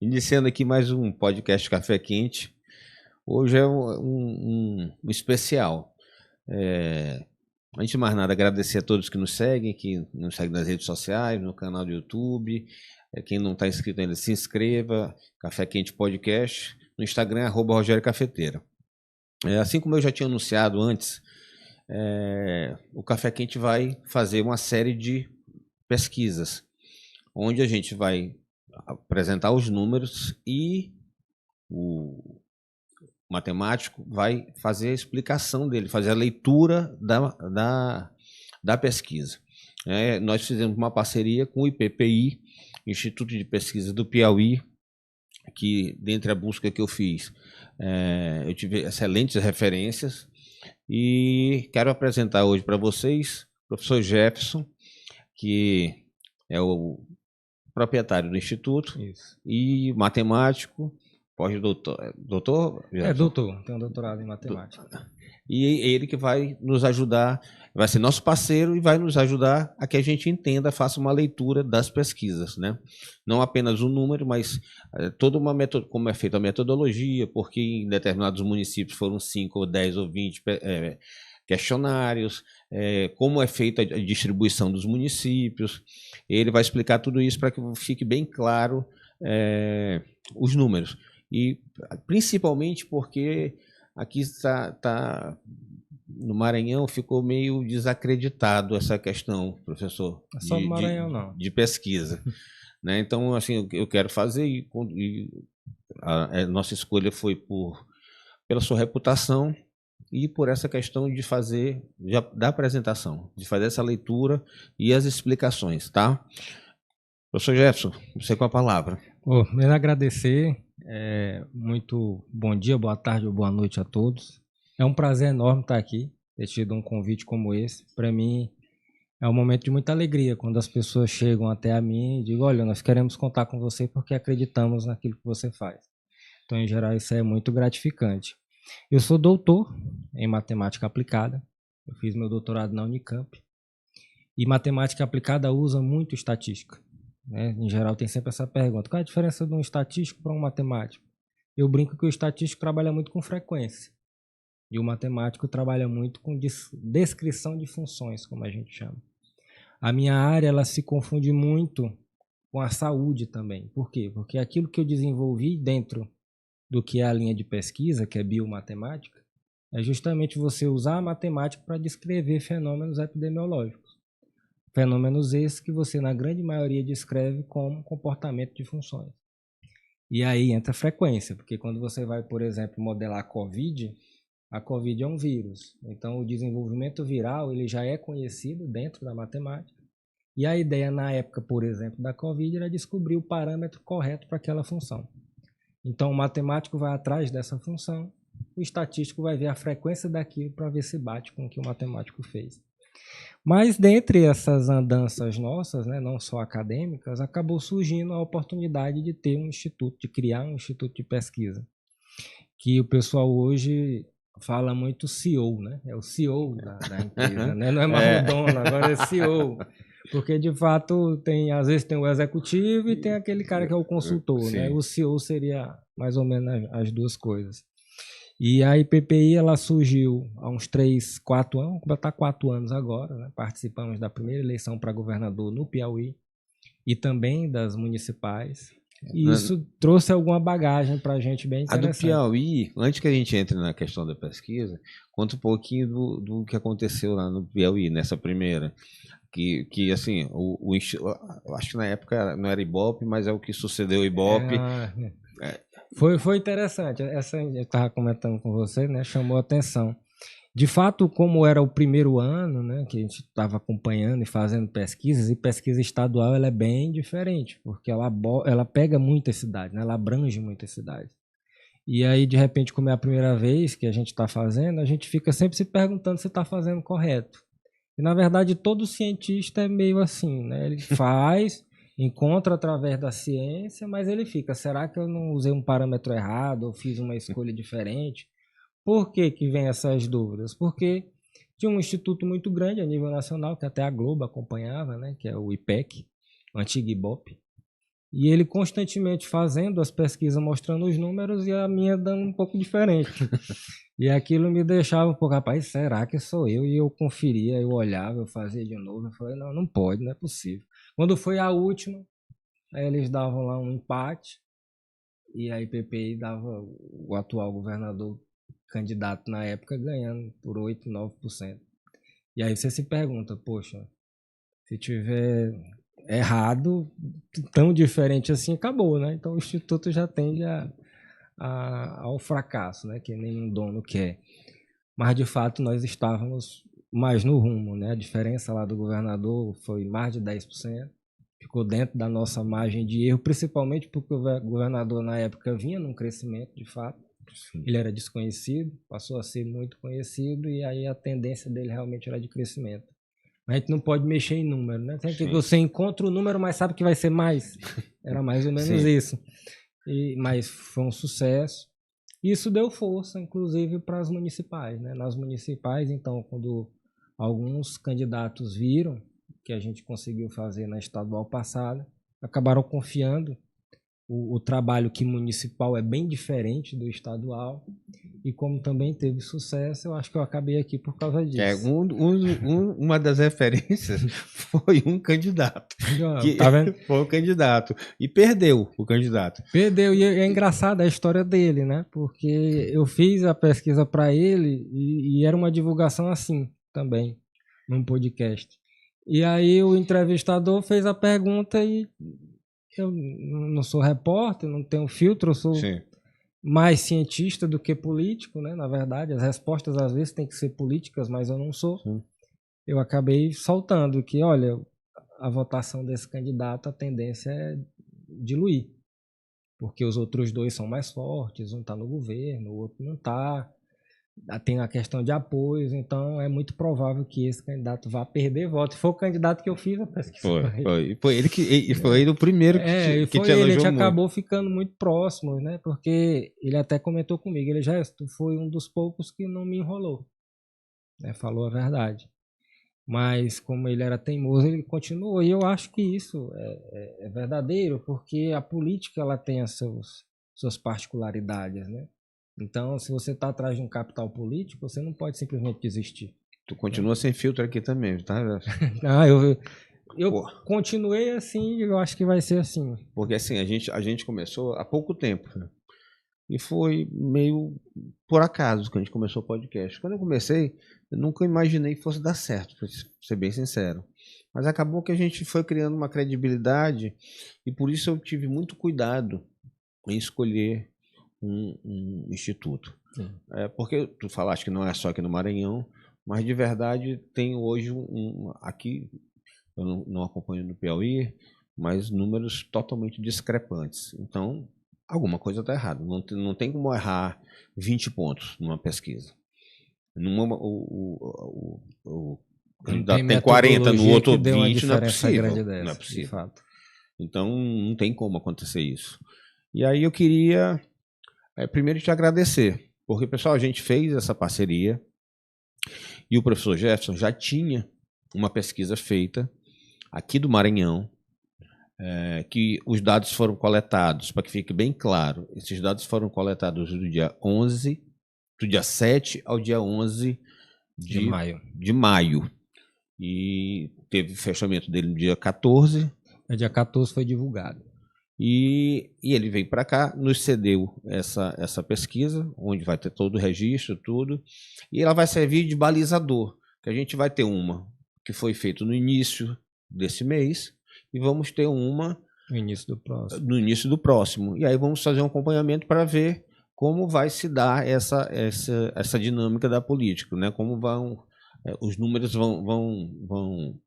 Iniciando aqui mais um podcast Café Quente. Hoje é um especial. Antes de mais nada, agradecer a todos que nos seguem nas redes sociais, no canal do YouTube. Quem não está inscrito ainda, se inscreva. Café Quente Podcast. No Instagram, @Rogério Cafeteira. Assim como eu já tinha anunciado antes, o Café Quente vai fazer uma série de pesquisas, onde a gente vai apresentar os números e o matemático vai fazer a explicação dele, fazer a leitura da pesquisa. Nós fizemos uma parceria com o IPPI, Instituto de Pesquisa do Piauí, que dentre a busca que eu fiz, eu tive excelentes referências e quero apresentar hoje para vocês o professor Jefferson, que é o proprietário do Instituto. Isso. E matemático, pós-doutor. Doutor? Doutor, tem um doutorado em matemática. E ele que vai nos ajudar, vai ser nosso parceiro e vai nos ajudar a que a gente entenda, faça uma leitura das pesquisas, né? Não apenas o número, mas toda uma como é feita a metodologia, porque em determinados municípios foram 5 ou 10 ou 20 questionários, como é feita a distribuição dos municípios. Ele vai explicar tudo isso para que fique bem claro os números. E principalmente porque aqui no Maranhão ficou meio desacreditado essa questão, professor, é só no Maranhão, não. de pesquisa. Né? Então, assim, eu quero fazer e a nossa escolha foi pela sua reputação e por essa questão de fazer, da apresentação, de fazer essa leitura e as explicações, tá? Professor Jefferson, você com a palavra. Primeiro agradecer, muito bom dia, boa tarde ou boa noite a todos. É um prazer enorme estar aqui, ter tido um convite como esse. Para mim é um momento de muita alegria quando as pessoas chegam até a mim e digam: olha, nós queremos contar com você porque acreditamos naquilo que você faz. Então, em geral, isso é muito gratificante. Eu sou doutor em matemática aplicada, eu fiz meu doutorado na Unicamp, e matemática aplicada usa muito estatística, né? Em geral tem sempre essa pergunta: qual é a diferença de um estatístico para um matemático? Eu brinco que o estatístico trabalha muito com frequência, e o matemático trabalha muito com descrição de funções, como a gente chama. A minha área ela se confunde muito com a saúde também. Por quê? Porque aquilo que eu desenvolvi dentro do que é a linha de pesquisa, que é biomatemática, é justamente você usar a matemática para descrever fenômenos epidemiológicos. Fenômenos esses que você, na grande maioria, descreve como comportamento de funções. E aí entra a frequência, porque quando você vai, por exemplo, modelar a COVID é um vírus. Então, o desenvolvimento viral ele já é conhecido dentro da matemática. E a ideia, na época, por exemplo, da COVID, era descobrir o parâmetro correto para aquela função. Então, o matemático vai atrás dessa função, o estatístico vai ver a frequência daquilo para ver se bate com o que o matemático fez. Mas, dentre essas andanças nossas, né, não só acadêmicas, acabou surgindo a oportunidade de ter um instituto, de criar um instituto de pesquisa, que o pessoal hoje fala muito CEO, né? É o CEO da empresa, né? Não é mais o dono, agora é CEO. Porque, de fato, às vezes tem o executivo e tem aquele cara que é o consultor, né? O CEO seria mais ou menos as duas coisas. E a IPPI, ela surgiu há uns 3, 4 anos, vai estar 4 anos agora, né? Participamos da primeira eleição para governador no Piauí e também das municipais. E isso trouxe alguma bagagem para a gente bem interessante. A do Piauí, antes que a gente entre na questão da pesquisa, conta um pouquinho do que aconteceu lá no Piauí, nessa primeira. Que assim, acho que na época não era Ibope, mas é o que sucedeu Ibope. Foi interessante. Essa eu estava comentando com você, né? Chamou a atenção. De fato, como era o primeiro ano, né, que a gente estava acompanhando e fazendo pesquisas, e pesquisa estadual ela é bem diferente, porque ela pega muitas cidades, né, ela abrange muitas cidades. E aí, de repente, como é a primeira vez que a gente está fazendo, a gente fica sempre se perguntando se está fazendo correto. E, na verdade, todo cientista é meio assim, né? Ele faz, encontra através da ciência, mas ele fica: será que eu não usei um parâmetro errado ou fiz uma escolha diferente? Por que vem essas dúvidas? Porque tinha um instituto muito grande a nível nacional, que até a Globo acompanhava, né? Que é o IPEC, o antigo Ibope. E ele constantemente fazendo as pesquisas, mostrando os números e a minha dando um pouco diferente. E aquilo me deixava um pouco, rapaz, será que sou eu? E eu conferia, eu olhava, eu fazia de novo. Eu falei, não, não pode, não é possível. Quando foi a última, aí eles davam lá um empate. E aí PPI dava o atual governador candidato na época ganhando por 8, 9%. E aí você se pergunta, poxa, se tiver errado, tão diferente assim, acabou, né? Então o Instituto já tende ao fracasso, né? Que nenhum dono quer. Mas de fato nós estávamos mais no rumo, né? A diferença lá do governador foi mais de 10%. Ficou dentro da nossa margem de erro, principalmente porque o governador na época vinha num crescimento, de fato. Sim. Ele era desconhecido, passou a ser muito conhecido e aí a tendência dele realmente era de crescimento. A gente não pode mexer em número, né? Você encontra o número, mas sabe que vai ser mais. Era mais ou menos isso. Mas foi um sucesso. Isso deu força, inclusive, para as municipais, né? Nas municipais, então, quando alguns candidatos viram que a gente conseguiu fazer na estadual passada, acabaram confiando. O trabalho que municipal é bem diferente do estadual, e como também teve sucesso, eu acho que eu acabei aqui por causa disso. Uma das referências foi um candidato. Tá vendo? Foi um candidato. E perdeu o candidato. Perdeu, e é engraçada a história dele, né? Porque eu fiz a pesquisa para ele e era uma divulgação assim também, num podcast. E aí o entrevistador fez a pergunta e eu não sou repórter, não tenho filtro, eu sou mais cientista do que político, né? Na verdade, as respostas às vezes têm que ser políticas, mas eu não sou. Sim. Eu acabei soltando que, olha, a votação desse candidato, a tendência é diluir, porque os outros dois são mais fortes, um está no governo, o outro não está. Tem a questão de apoios, então é muito provável que esse candidato vá perder voto. Foi o candidato que eu fiz a pesquisa. Foi ele que foi ele o primeiro que te elogiou. A gente acabou ficando muito próximo, né? Porque ele até comentou comigo, ele já foi um dos poucos que não me enrolou, né? Falou a verdade. Mas como ele era teimoso, ele continuou. E eu acho que isso é verdadeiro, porque a política ela tem as suas particularidades, né? Então, se você está atrás de um capital político, você não pode simplesmente desistir. Tu continua sem filtro aqui também, tá? Eu continuei assim e eu acho que vai ser assim. Porque assim, a gente começou há pouco tempo, né? E foi meio por acaso que a gente começou o podcast. Quando eu comecei, eu nunca imaginei que fosse dar certo, para ser bem sincero. Mas acabou que a gente foi criando uma credibilidade e por isso eu tive muito cuidado em escolher um instituto. Porque tu falaste que não é só aqui no Maranhão, mas de verdade tem hoje aqui, eu não acompanho no Piauí, mas números totalmente discrepantes. Então, alguma coisa está errada. Não tem como errar 20 pontos numa pesquisa. O candidato tem 40, no outro 20, não é possível. Não é possível. Então, não tem como acontecer isso. E aí eu queria primeiro te agradecer, porque, pessoal, a gente fez essa parceria e o professor Jefferson já tinha uma pesquisa feita aqui do Maranhão, que os dados foram coletados, para que fique bem claro, esses dados foram coletados do dia 7 ao dia 11 de maio. E teve fechamento dele no dia 14. No dia 14 foi divulgado. E ele veio para cá, nos cedeu essa pesquisa, onde vai ter todo o registro, tudo, e ela vai servir de balizador, que a gente vai ter uma que foi feita no início desse mês, e vamos ter uma no início do próximo. E aí vamos fazer um acompanhamento para ver como vai se dar essa dinâmica da política, né? Como os números vão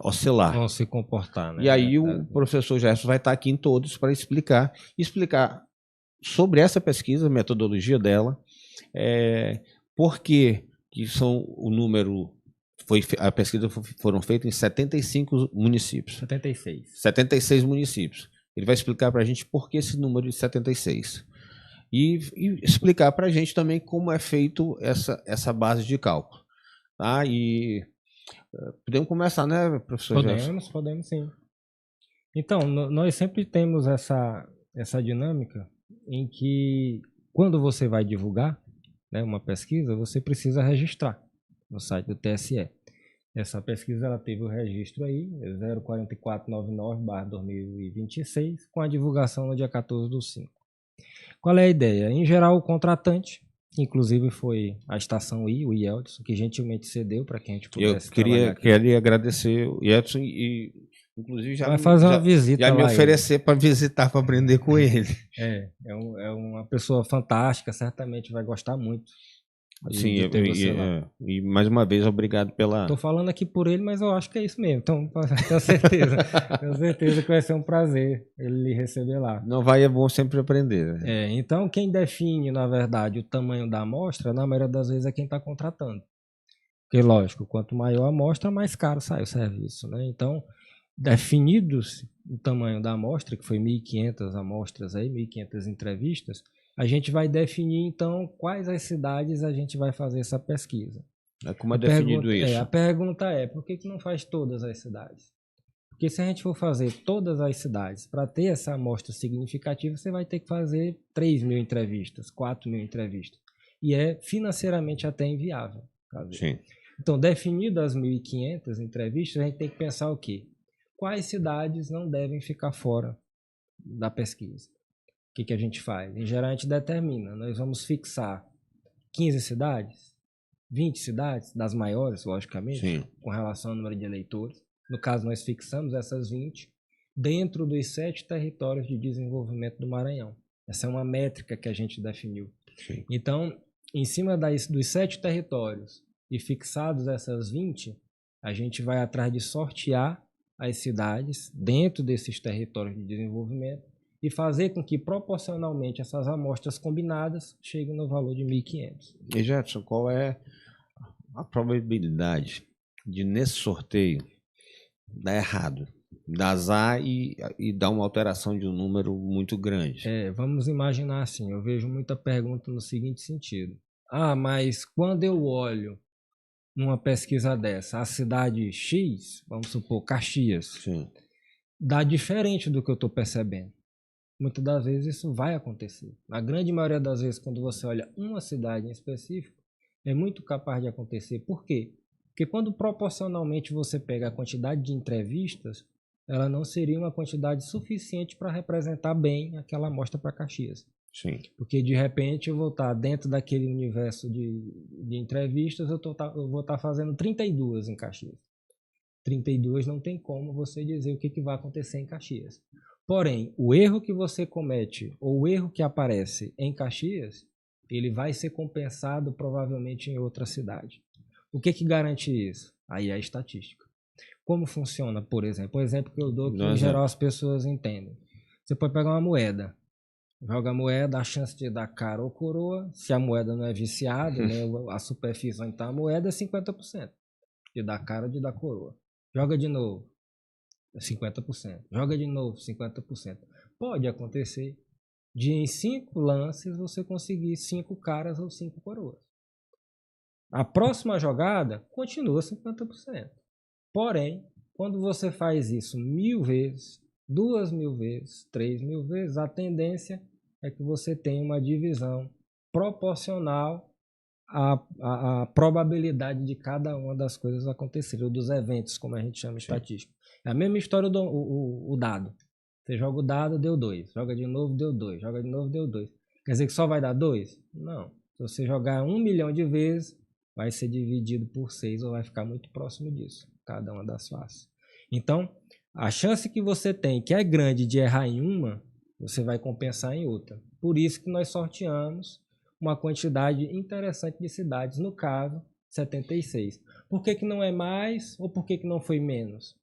oscilar. Vão se comportar, né? E aí o professor Gerson vai estar aqui em todos para explicar sobre essa pesquisa, a metodologia dela, por que são o número... A pesquisa foram feitas em 75 municípios. 76 municípios. Ele vai explicar para a gente por que esse número de 76. E explicar para a gente também como é feito essa base de cálculo. Tá? E podemos começar, né, professor Jefferson? Podemos sim. Então, nós sempre temos essa dinâmica em que, quando você vai divulgar, né, uma pesquisa, você precisa registrar no site do TSE. Essa pesquisa ela teve o registro aí, 04499/2026, com a divulgação no dia 14/5. Qual é a ideia? Em geral, o contratante, que inclusive foi a estação I, o Yeldson, que gentilmente cedeu para que a gente pudesse trabalhar aqui. Queria agradecer o Edson e inclusive Vai fazer uma visita já me lá, oferecer para visitar, para aprender com ele. É uma pessoa fantástica, certamente vai gostar muito Sim, de ter você lá. e mais uma vez, obrigado pela... Tô falando aqui por ele, mas eu acho que é isso mesmo. Então, tenho certeza. Tenho certeza que vai ser um prazer ele lhe receber lá. Não vai, é bom sempre aprender. Né? Então, quem define, na verdade, o tamanho da amostra, na maioria das vezes, é quem está contratando. Porque, lógico, quanto maior a amostra, mais caro sai o serviço, né? Então, definidos o tamanho da amostra, que foi 1.500 amostras aí, 1.500 entrevistas, a gente vai definir, então, quais as cidades a gente vai fazer essa pesquisa. Como é definido isso? A pergunta é, por que não faz todas as cidades? Porque se a gente for fazer todas as cidades, para ter essa amostra significativa, você vai ter que fazer 3.000 entrevistas, 4.000 entrevistas. E é financeiramente até inviável. Sim. Então, definidas as 1.500 entrevistas, a gente tem que pensar o quê? Quais cidades não devem ficar fora da pesquisa? O que a gente faz? Em geral, a gente determina. Nós vamos fixar 15 cidades, 20 cidades, das maiores, logicamente, Sim, com relação ao número de eleitores. No caso, nós fixamos essas 20 dentro dos 7 territórios de desenvolvimento do Maranhão. Essa é uma métrica que a gente definiu. sim. Então, em cima dos 7 territórios e fixados essas 20, a gente vai atrás de sortear as cidades dentro desses territórios de desenvolvimento e fazer com que, proporcionalmente, essas amostras combinadas cheguem no valor de 1.500. E, Jefferson, qual é a probabilidade de, nesse sorteio, dar errado? Dar azar e dar uma alteração de um número muito grande? Vamos imaginar assim, eu vejo muita pergunta no seguinte sentido. Mas quando eu olho numa pesquisa dessa, a cidade X, vamos supor, Caxias, Sim, dá diferente do que eu estou percebendo. Muitas das vezes isso vai acontecer. Na grande maioria das vezes, quando você olha uma cidade em específico, é muito capaz de acontecer. Por quê? Porque quando proporcionalmente você pega a quantidade de entrevistas, ela não seria uma quantidade suficiente para representar bem aquela amostra para Caxias. sim. Porque de repente eu vou estar dentro daquele universo de entrevistas, eu vou estar fazendo 32 em Caxias. 32 não tem como você dizer o que vai acontecer em Caxias. Porém, o erro que você comete ou o erro que aparece em Caxias, ele vai ser compensado provavelmente em outra cidade. O que garante isso? Aí é a estatística. Como funciona, por exemplo? O exemplo que eu dou que em geral as pessoas entendem. Você pode pegar uma moeda, joga a moeda, a chance de dar cara ou coroa, se a moeda não é viciada, né, a superfície onde está a moeda é 50%. De dar cara ou de dar coroa. Joga de novo. 50%. Joga de novo, 50%. Pode acontecer de em 5 lances você conseguir 5 caras ou 5 coroas. A próxima jogada continua 50%. Porém, quando você faz isso 1.000 vezes, 2.000 vezes, 3.000 vezes, a tendência é que você tenha uma divisão proporcional à probabilidade de cada uma das coisas acontecer, ou dos eventos, como a gente chama estatística. É a mesma história do dado. Você joga o dado, deu 2. Joga de novo, deu 2. Joga de novo, deu 2. Quer dizer que só vai dar 2? Não. Se você jogar 1 milhão de vezes, vai ser dividido por 6 ou vai ficar muito próximo disso, cada uma das faces. Então, a chance que você tem, que é grande, de errar em uma, você vai compensar em outra. Por isso que nós sorteamos uma quantidade interessante de cidades, no caso, 76. Por que não é mais ou por que não foi menos?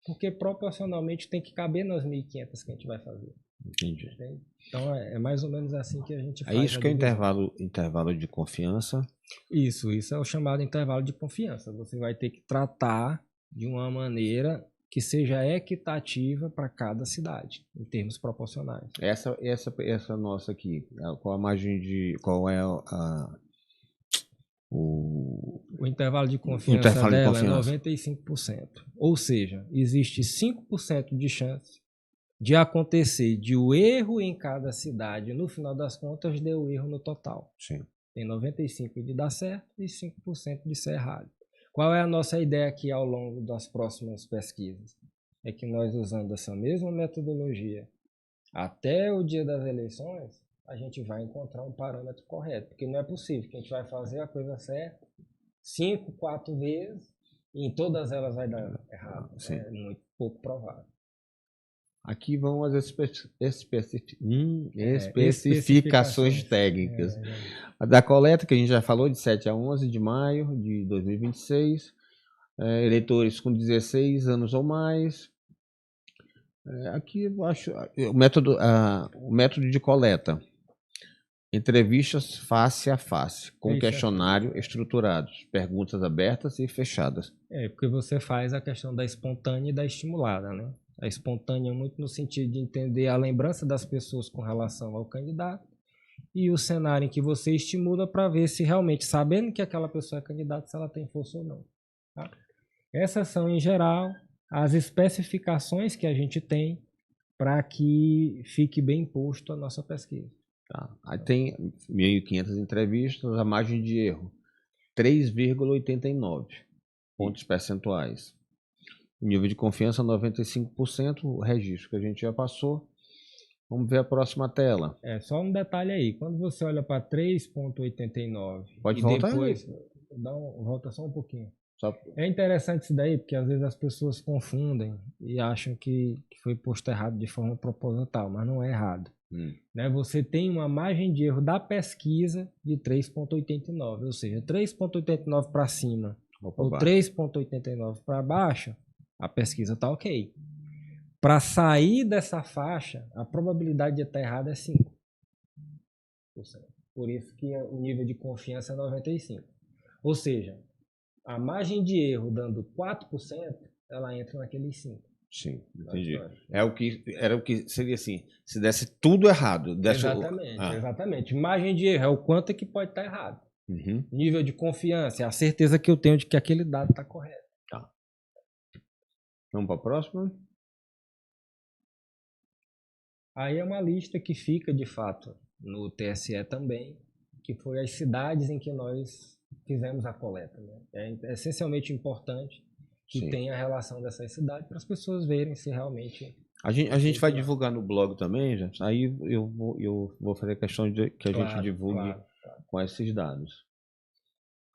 Porque proporcionalmente tem que caber nas 1.500 que a gente vai fazer. Entendi. Entende? Então é mais ou menos assim que a gente faz. É isso que é o intervalo de confiança? Isso é o chamado intervalo de confiança. Você vai ter que tratar de uma maneira que seja equitativa para cada cidade, em termos proporcionais. Essa nossa aqui, qual a margem de... Qual é o intervalo de confiança dela é 95%. Ou seja, existe 5% de chance de acontecer de o erro em cada cidade, no final das contas, deu erro no total. Sim. Tem 95% de dar certo e 5% de ser errado. Qual é a nossa ideia aqui ao longo das próximas pesquisas? É que nós, usando essa mesma metodologia, até o dia das eleições, a gente vai encontrar um parâmetro correto. Porque não é possível que a gente vai fazer a coisa certa 5, 4 vezes e em todas elas vai dar errado. Sim. É muito pouco provável. Aqui vão as especificações técnicas. A da coleta, que a gente já falou, de 7 a 11 de maio de 2026. Eleitores com 16 anos ou mais. Aqui eu acho o método de coleta. Entrevistas face a face, com questionário estruturados, perguntas abertas e fechadas. Porque você faz a questão da espontânea e da estimulada, né? A espontânea muito no sentido de entender a lembrança das pessoas com relação ao candidato e o cenário em que você estimula para ver se realmente, sabendo que aquela pessoa é candidata, se ela tem força ou não. Tá? Essas são, em geral, as especificações que a gente tem para que fique bem posto a nossa pesquisa. Tá. Aí tem 1.500 entrevistas, a margem de erro 3,89 pontos percentuais. O nível de confiança 95%, o registro que a gente já passou. Vamos ver a próxima tela. Só um detalhe aí, quando você olha para 3,89 Pode e voltar depois volta só um pouquinho. Só... É interessante isso daí, porque às vezes as pessoas confundem e acham que foi posto errado de forma proposital, mas não é errado. Né? Você tem uma margem de erro da pesquisa de 3,89, ou seja, 3,89 para cima ou 3,89 para baixo, a pesquisa está ok. Para sair dessa faixa, a probabilidade de estar errado é 5%. Por isso que o nível de confiança é 95%. Ou seja, a margem de erro dando 4%, ela entra naqueles 5%. Sim, entendi. Era o que seria assim, se desse tudo errado. Exatamente. Margem de erro é o quanto é que pode estar errado. Nível de confiança é a certeza que eu tenho de que aquele dado está correto. Tá. Vamos para a próxima? Aí é uma lista que fica, de fato, no TSE também, que foi as cidades em que nós fizemos a coleta. Né? É essencialmente importante que tenha a relação dessas cidades para as pessoas verem se realmente... A gente vai divulgar no blog também, gente. Aí eu vou fazer questão de que a gente divulgue com esses dados.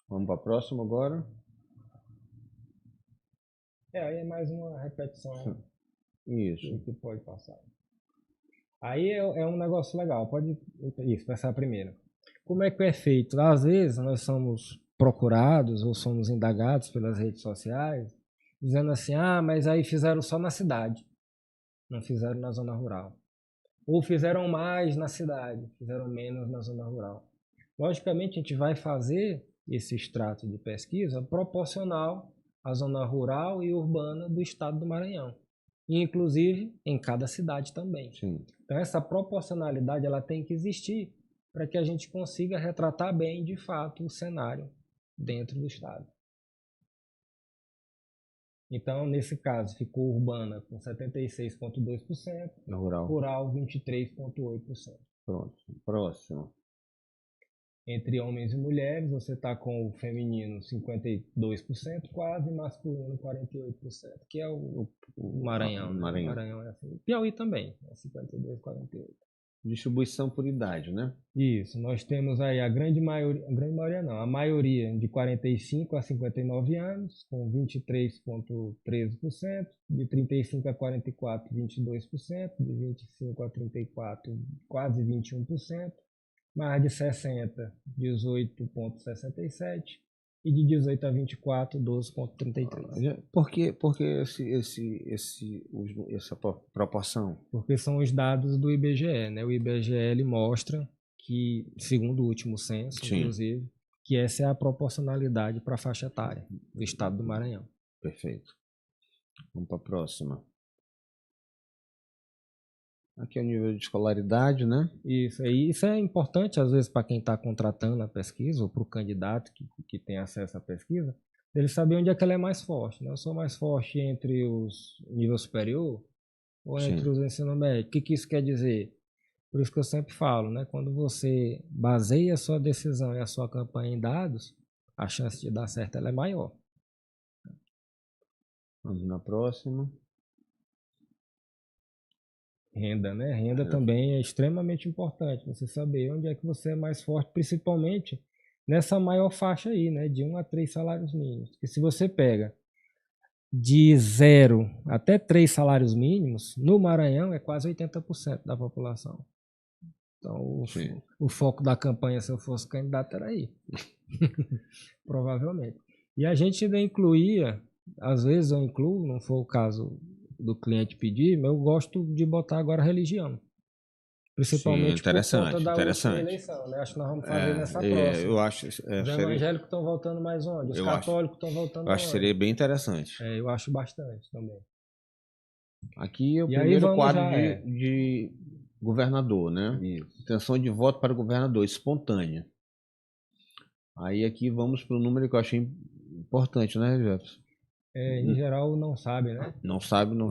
Vamos para a próxima agora? Aí é mais uma repetição. Isso. Que pode passar. Aí é um negócio legal. Pode passar primeiro. Como é que é feito? Às vezes nós somos procurados ou somos indagados pelas redes sociais dizendo assim, mas aí fizeram só na cidade, não fizeram na zona rural. Ou fizeram mais na cidade, fizeram menos na zona rural. Logicamente, a gente vai fazer esse extrato de pesquisa proporcional à zona rural e urbana do estado do Maranhão. E, inclusive, em cada cidade também. Sim. Então, essa proporcionalidade ela tem que existir para que a gente consiga retratar bem, de fato, o cenário dentro do estado. Então, nesse caso, ficou urbana com 76,2%, rural 23,8%. Pronto, próximo. Entre homens e mulheres, você está com o feminino 52% quase, e masculino 48%, que é o Maranhão. Né? O Maranhão é assim. Piauí também, é 52, 48. Distribuição por idade, né? Isso, nós temos aí a maioria de 45 a 59 anos, com 23,13%, de 35 a 44, 22%, de 25 a 34, quase 21%, mais de 60, 18,67%, e de 18 a 24, 12,33%. Por que essa proporção? Porque são os dados do IBGE, né? O IBGE ele mostra que, segundo o último censo, inclusive, que essa é a proporcionalidade para a faixa etária do estado do Maranhão. Perfeito. Vamos para a próxima. Aqui é o nível de escolaridade, né? Isso é importante, às vezes, para quem está contratando a pesquisa, ou para o candidato que tem acesso à pesquisa, ele saber onde é que ela é mais forte. Né? Eu sou mais forte entre os nível superior, ou Sim. entre os ensino médio. O que isso quer dizer? Por isso que eu sempre falo, né? Quando você baseia a sua decisão e a sua campanha em dados, a chance de dar certo ela é maior. Vamos na próxima. Renda, né? Renda também é extremamente importante. Você saber onde é que você é mais forte, principalmente nessa maior faixa aí, né? De 1 a 3 salários mínimos. Porque se você pega de 0 até 3 salários mínimos, no Maranhão é quase 80% da população. Então, o foco da campanha, se eu fosse candidato, era aí. Provavelmente. E a gente ainda incluía, às vezes eu incluo, não foi o caso do cliente pedir, mas eu gosto de botar agora religião. Principalmente por conta da última eleição, né? Acho que nós vamos fazer nessa próxima. Eu acho, os evangélicos estão votando mais onde? Os católicos estão votando mais onde? Eu acho que seria bem interessante. Eu acho bastante também. Aqui é o primeiro quadro de governador, né? Isso. Intenção de voto para governador, espontânea. Aí aqui vamos para o número que eu achei importante, né, Jefferson? Em geral não sabe, né? Não sabe, não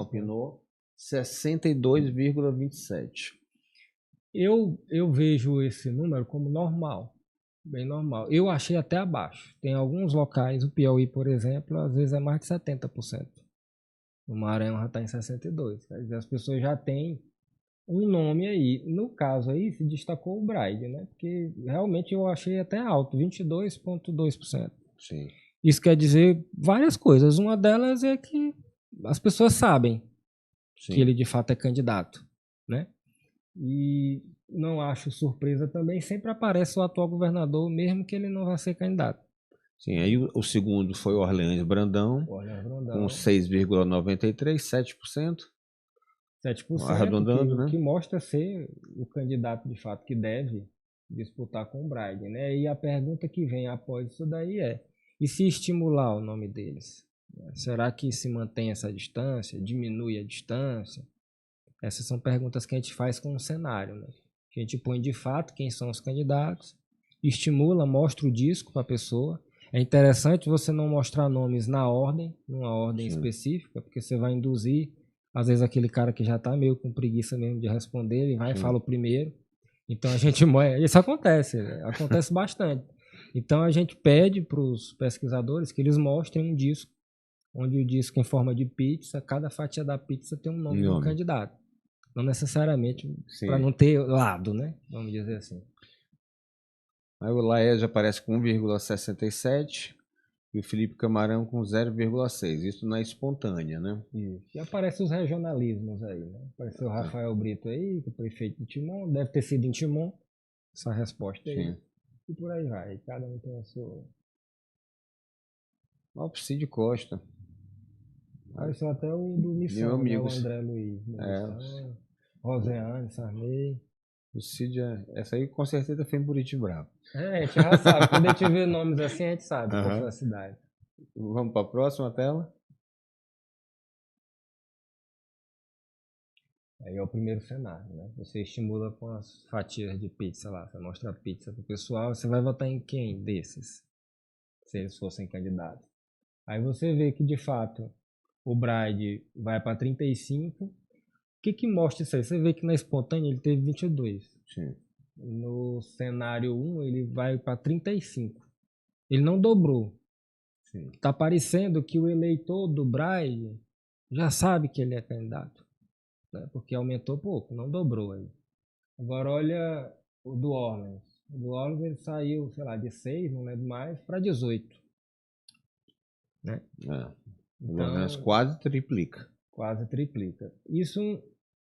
opinou. 62,27. Eu vejo esse número como normal, bem normal. Eu achei até abaixo. Tem alguns locais, o Piauí, por exemplo, às vezes é mais de 70%. O Maranhão já está em 62%. Quer dizer, as pessoas já têm um nome aí. No caso aí, se destacou o Braide, né? Porque realmente eu achei até alto, 22,2%. Sim. Isso quer dizer várias coisas. Uma delas é que as pessoas sabem que ele de fato é candidato, né? E não acho surpresa também, sempre aparece o atual governador, mesmo que ele não vá ser candidato. Sim, aí o segundo foi o Orleans Brandão, com 6,93%, 7%. 7%, arredondando, né? Que mostra ser o candidato de fato que deve disputar com o Braide, né? E a pergunta que vem após isso daí é: e se estimular o nome deles? Será que se mantém essa distância? Diminui a distância? Essas são perguntas que a gente faz com o cenário, né? A gente põe de fato quem são os candidatos, estimula, mostra o disco para a pessoa. É interessante você não mostrar nomes na ordem, numa ordem específica, porque você vai induzir, às vezes, aquele cara que já está meio com preguiça mesmo de responder, ele vai e fala o primeiro. Então a gente... Isso acontece bastante. Então a gente pede para os pesquisadores que eles mostrem um disco, onde o disco em forma de pizza, cada fatia da pizza tem um nome do candidato. Não necessariamente para não ter lado, né? Vamos dizer assim. Aí o Laes aparece com 1,67 e o Felipe Camarão com 0,6. Isso na espontânea, né? Isso. E aparece os regionalismos aí, né? Apareceu o Rafael Brito aí, que é o prefeito de Timon. Deve ter sido em Timon, essa resposta aí. Sim. E por aí vai. Cada um tem a sua... Alcide Costa. Apareceu até o do Missão, né? O André Luiz. Roseane, Sarney. O Cid, essa aí com certeza foi em Buriti Bravo. A gente já sabe. Quando a gente vê nomes assim, a gente sabe qual foi a cidade. Vamos para a próxima tela? Aí é o primeiro cenário, né? Você estimula com as fatias de pizza lá. Você mostra a pizza pro pessoal. Você vai votar em quem desses? Se eles fossem candidatos. Aí você vê que, de fato, o Braide vai para 35. O que mostra isso aí? Você vê que na espontânea ele teve 22. Sim. No cenário 1 ele vai para 35. Ele não dobrou. Sim. Tá parecendo que o eleitor do Braide já sabe que ele é candidato, né? Porque aumentou pouco, não dobrou aí. Agora olha o do Orleans. O do Orleans ele saiu, sei lá, de 6, não lembro mais, para 18. Né? O Orleans quase triplica. Quase triplica. Isso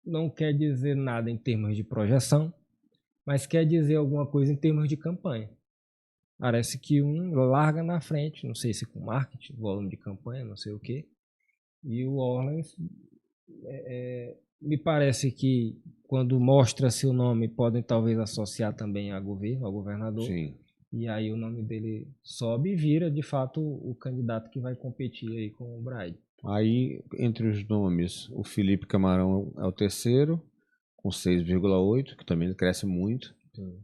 não quer dizer nada em termos de projeção, mas quer dizer alguma coisa em termos de campanha. Parece que um larga na frente, não sei se com marketing, volume de campanha, não sei o quê. E o Orleans, me parece que quando mostra seu nome, podem talvez associar também a governo, ao governador. Sim. E aí o nome dele sobe e vira, de fato, o candidato que vai competir aí com o Braide. Aí, entre os nomes, o Felipe Camarão é o terceiro, com 6,8, que também cresce muito. Sim.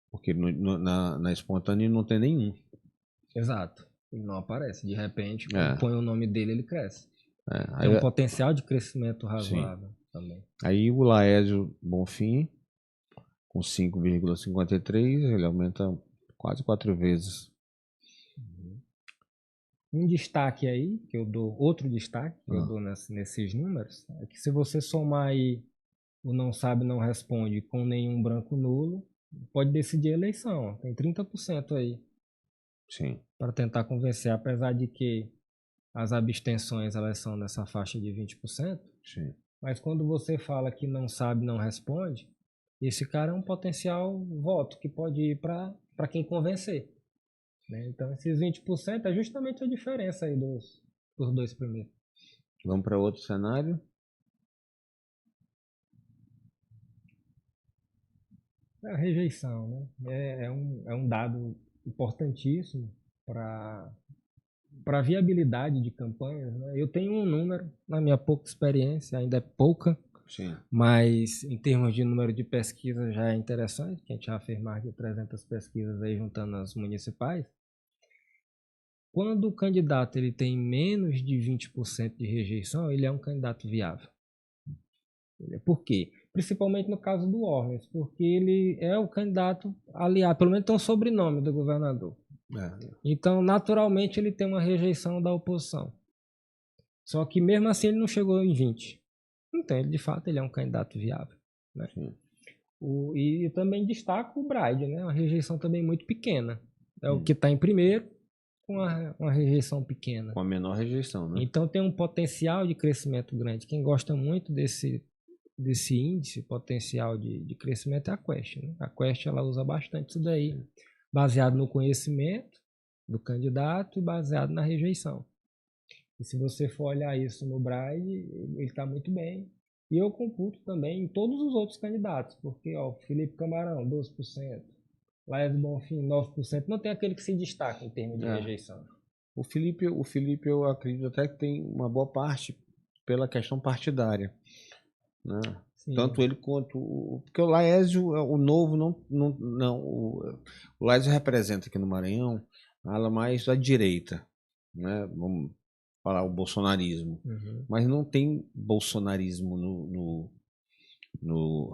Porque na espontânea não tem nenhum. Exato. Ele não aparece. De repente, quando põe o nome dele, ele cresce. Tem um potencial de crescimento razoável também. Aí o Laésio Bonfim, com 5,53, ele aumenta quase 4 vezes. Um destaque aí, que eu dou, outro destaque que eu dou nesses números, é que se você somar aí o não sabe, não responde com nenhum branco nulo, pode decidir a eleição. Tem 30% aí. Sim. Para tentar convencer, apesar de que as abstenções elas são nessa faixa de 20%. Sim. Mas quando você fala que não sabe, não responde, esse cara é um potencial voto que pode ir para quem convencer. Né? Então, esses 20% é justamente a diferença aí dos dois primeiros. Vamos para outro cenário. É a rejeição, né? É um dado importantíssimo para a viabilidade de campanhas. Né? Eu tenho um número, na minha pouca experiência, ainda é pouca, Sim. mas em termos de número de pesquisas já é interessante, que a gente já fez mais de 300 pesquisas aí juntando as municipais. Quando o candidato ele tem menos de 20% de rejeição, ele é um candidato viável. Por quê? Principalmente no caso do Ormes, porque ele é o candidato aliado, pelo menos tem um sobrenome do governador. Então, naturalmente, ele tem uma rejeição da oposição. Só que mesmo assim ele não chegou em 20%. Então, de fato, ele é um candidato viável. Né? E eu também destaco o Braide, né? Uma rejeição também muito pequena. É o que está em primeiro, com uma rejeição pequena. Com a menor rejeição, né? Então tem um potencial de crescimento grande. Quem gosta muito desse índice potencial de crescimento é a Quest. Né? A Quest ela usa bastante isso daí, baseado no conhecimento do candidato e baseado na rejeição. E se você for olhar isso no Braille, ele está muito bem. E eu computo também em todos os outros candidatos, porque ó, Felipe Camarão, 12%, Laércio Bonfim, 9%, não tem aquele que se destaca em termos de rejeição. O Felipe, eu acredito até que tem uma boa parte pela questão partidária. Né? Tanto ele quanto porque o Laésio, o novo, o Laésio representa aqui no Maranhão a ala mais da direita, né? Vamos falar o bolsonarismo, mas não tem bolsonarismo no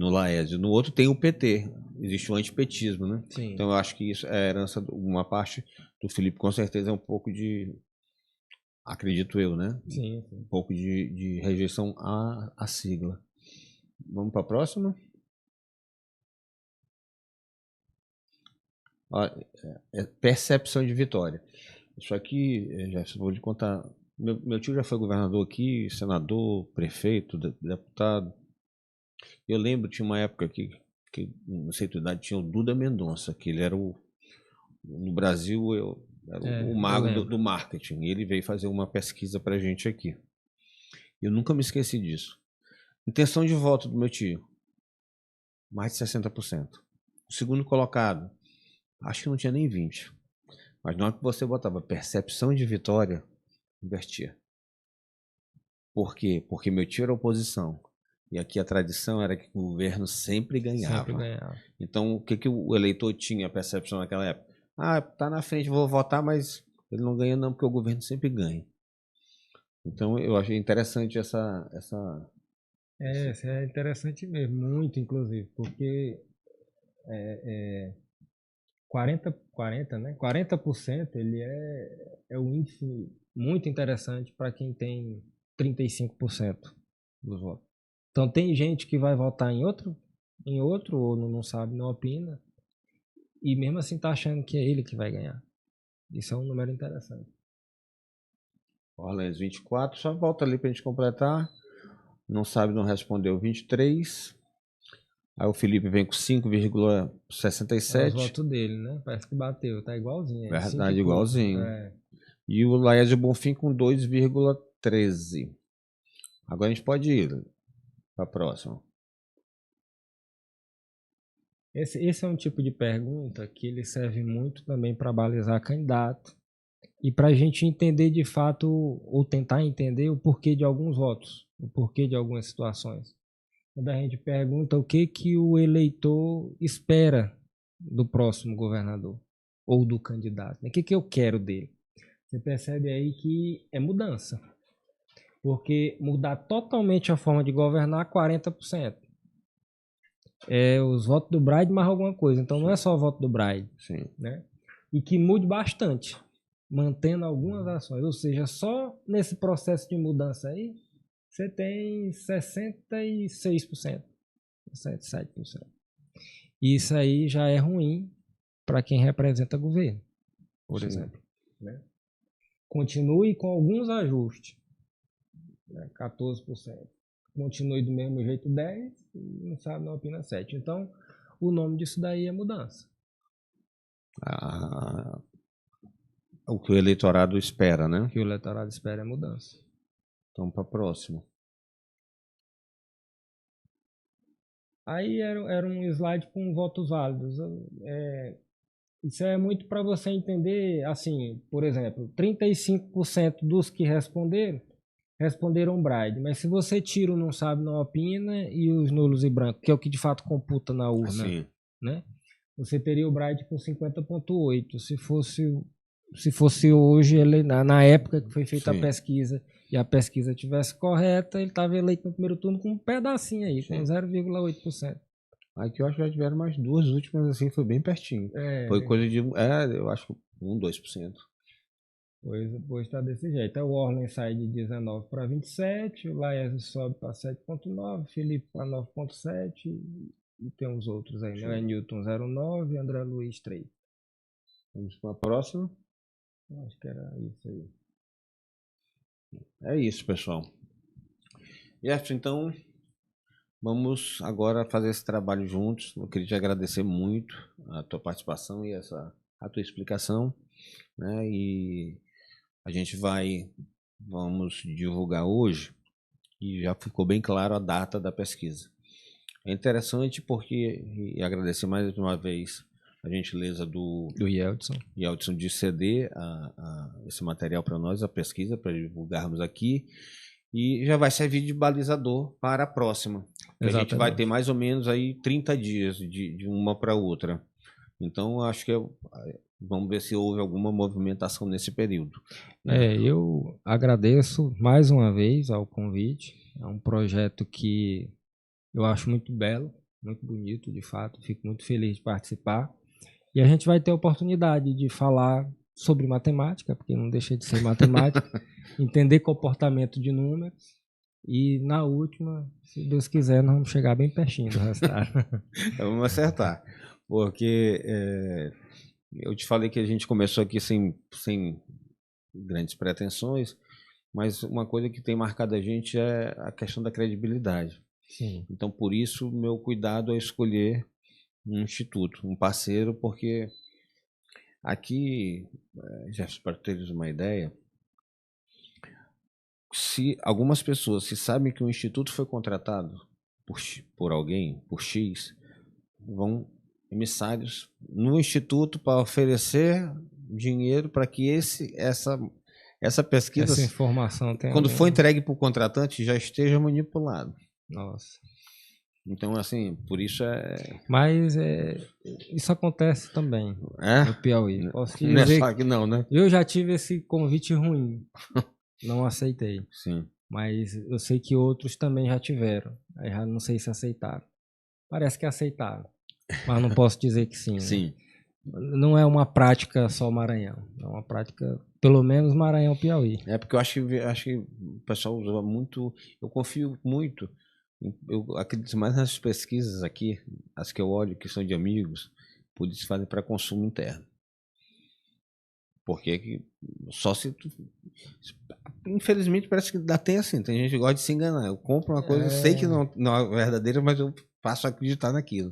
Laésio. No outro tem o PT, existe o antipetismo, né? Sim. Então eu acho que isso é herança, uma parte do Felipe com certeza é um pouco de, acredito eu, né? Sim. Um pouco de rejeição à sigla. Vamos para a próxima? Percepção de vitória. Isso aqui, já vou lhe contar. Meu tio já foi governador aqui, senador, prefeito, deputado. Eu lembro, tinha uma época que não sei a tua idade, tinha o Duda Mendonça, que ele era no Brasil, era o mago do marketing. E ele veio fazer uma pesquisa pra gente aqui. Eu nunca me esqueci disso. Intenção de voto do meu tio, mais de 60%. O segundo colocado, acho que não tinha nem 20%. Mas na hora que você botava percepção de vitória, invertia. Por quê? Porque meu tio era oposição. E aqui a tradição era que o governo sempre ganhava. Sempre ganhava. Então, o que o eleitor tinha a percepção naquela época? Ah, tá na frente, vou votar, mas ele não ganha não, porque o governo sempre ganha. Então, eu achei interessante essa... É interessante mesmo, muito inclusive, porque 40% ele é um índice muito interessante para quem tem 35% dos votos. Então tem gente que vai votar em outro ou não sabe, não opina, e mesmo assim tá achando que é ele que vai ganhar. Isso é um número interessante. Orleans 24, só volta ali pra gente completar. Não sabe, não respondeu 23. Aí o Felipe vem com 5,67. É os votos dele, né? Parece que bateu, tá igualzinho. Verdade, igualzinho. É. E o Laércio Bonfim com 2,13. Agora a gente pode ir para a próxima. Esse é um tipo de pergunta que ele serve muito também para balizar candidato e para a gente entender de fato, ou tentar entender o porquê de alguns votos, o porquê de algumas situações. Quando a gente pergunta o que o eleitor espera do próximo governador ou do candidato, né? O que eu quero dele. você percebe aí que é mudança. Porque mudar totalmente a forma de governar, 40%. É os votos do Braide mais alguma coisa. Então não é só o voto do Braide. Sim. Né? E que mude bastante, mantendo algumas ações. Ou seja, só nesse processo de mudança aí, você tem 66%, 67%. Isso aí já é ruim para quem representa governo, por exemplo. Né? Continue com alguns ajustes, né? 14%. Continue do mesmo jeito 10% e não sabe, não opina 7%. Então, o nome disso daí é mudança. O que o eleitorado espera, né? O que o eleitorado espera é mudança. Então, para a próxima. Aí era um slide com votos válidos. Isso é muito para você entender, assim, por exemplo, 35% dos que responderam Braille. Mas se você tira o não sabe, não opina e os nulos e brancos, que é o que de fato computa na urna, né? Você teria o Braille com 50,8%. Se fosse hoje, ele, na época que foi feita a pesquisa, e a pesquisa tivesse correta, ele estava eleito no primeiro turno com um pedacinho aí, com 0,8%. Aqui eu acho que já tiveram mais duas últimas, assim, foi bem pertinho. Foi coisa de, eu acho que 2%. Pois está desse jeito. O Orlen sai de 19 para 27, o Laércio sobe para 7,9, Felipe para 9,7 e tem os outros aí, né? Newton 0,9 e André Luiz 3. Vamos para a próxima. Acho que era isso aí. É isso, pessoal. Jefferson, então, vamos agora fazer esse trabalho juntos. Eu queria te agradecer muito a tua participação e a tua explicação, né? E a gente vamos divulgar hoje, e já ficou bem claro a data da pesquisa. É interessante porque, e agradecer mais uma vez a gentileza do Yeldson de ceder esse material para nós, a pesquisa, para divulgarmos aqui, e já vai servir de balizador para a próxima. A gente vai ter mais ou menos aí 30 dias de uma para outra. Então, acho que vamos ver se houve alguma movimentação nesse período. Né? Eu agradeço mais uma vez ao convite. É um projeto que eu acho muito belo, muito bonito, de fato. Fico muito feliz de participar. E a gente vai ter a oportunidade de falar sobre matemática, porque não deixa de ser matemática, entender comportamento de números. E na última, se Deus quiser, nós vamos chegar bem pertinho do resultado. Vamos acertar. Porque eu te falei que a gente começou aqui sem grandes pretensões, mas uma coisa que tem marcado a gente é a questão da credibilidade. Sim. Então, por isso, meu cuidado é escolher um instituto, um parceiro, porque aqui, já para teres uma ideia, se algumas pessoas se sabem que o instituto foi contratado por alguém, por X, vão emissários no instituto para oferecer dinheiro para que essa pesquisa, essa informação quando for entregue para o contratante, já esteja manipulado. Nossa. Então, assim, por isso Mas isso acontece também no Piauí. Posso te não dizer é só que não, né? Eu já tive esse convite ruim. Não aceitei. Sim. Mas eu sei que outros também já tiveram. Aí já não sei se aceitaram. Parece que aceitaram. Mas não posso dizer que sim. Sim. Né? Não é uma prática só Maranhão. É uma prática, pelo menos Maranhão-Piauí. Porque eu acho que o pessoal usa muito. Eu confio muito. Eu acredito mais nas pesquisas aqui, as que eu olho, que são de amigos, por isso fazem para consumo interno. Porque só se infelizmente parece que dá até assim, tem gente que gosta de se enganar. Eu compro uma coisa, sei que não é verdadeira, mas eu passo a acreditar naquilo.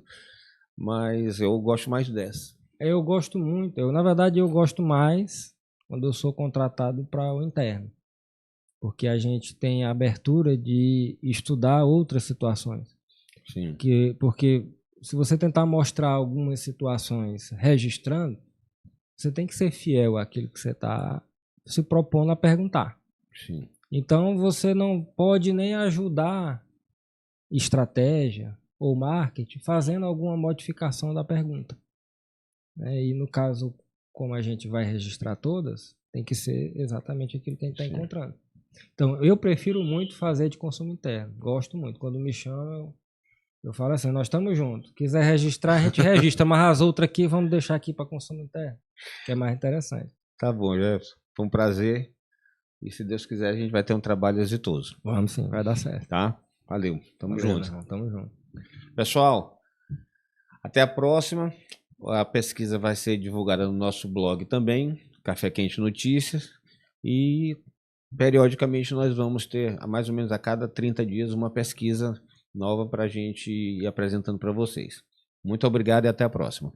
Mas eu gosto mais dessa. Eu gosto muito. Na verdade, eu gosto mais quando eu sou contratado para o interno. Porque a gente tem a abertura de estudar outras situações. Sim. Porque se você tentar mostrar algumas situações registrando, você tem que ser fiel àquilo que você está se propondo a perguntar. Sim. Então, você não pode nem ajudar estratégia ou marketing fazendo alguma modificação da pergunta. E no caso, como a gente vai registrar todas, tem que ser exatamente aquilo que a gente está encontrando. Então, eu prefiro muito fazer de consumo interno. Gosto muito. Quando me chamam, eu falo assim, nós estamos juntos. Quiser registrar, a gente registra, mas as outras aqui vamos deixar aqui para consumo interno, que é mais interessante. Tá bom, Jefferson. Foi um prazer. E se Deus quiser, a gente vai ter um trabalho exitoso. Vamos sim, vai dar certo. Tá? Valeu. Tamo junto. Irmão, tamo junto. Pessoal, até a próxima. A pesquisa vai ser divulgada no nosso blog também, Café Quente Notícias. E periodicamente nós vamos ter, mais ou menos a cada 30 dias, uma pesquisa nova para a gente ir apresentando para vocês. Muito obrigado e até a próxima.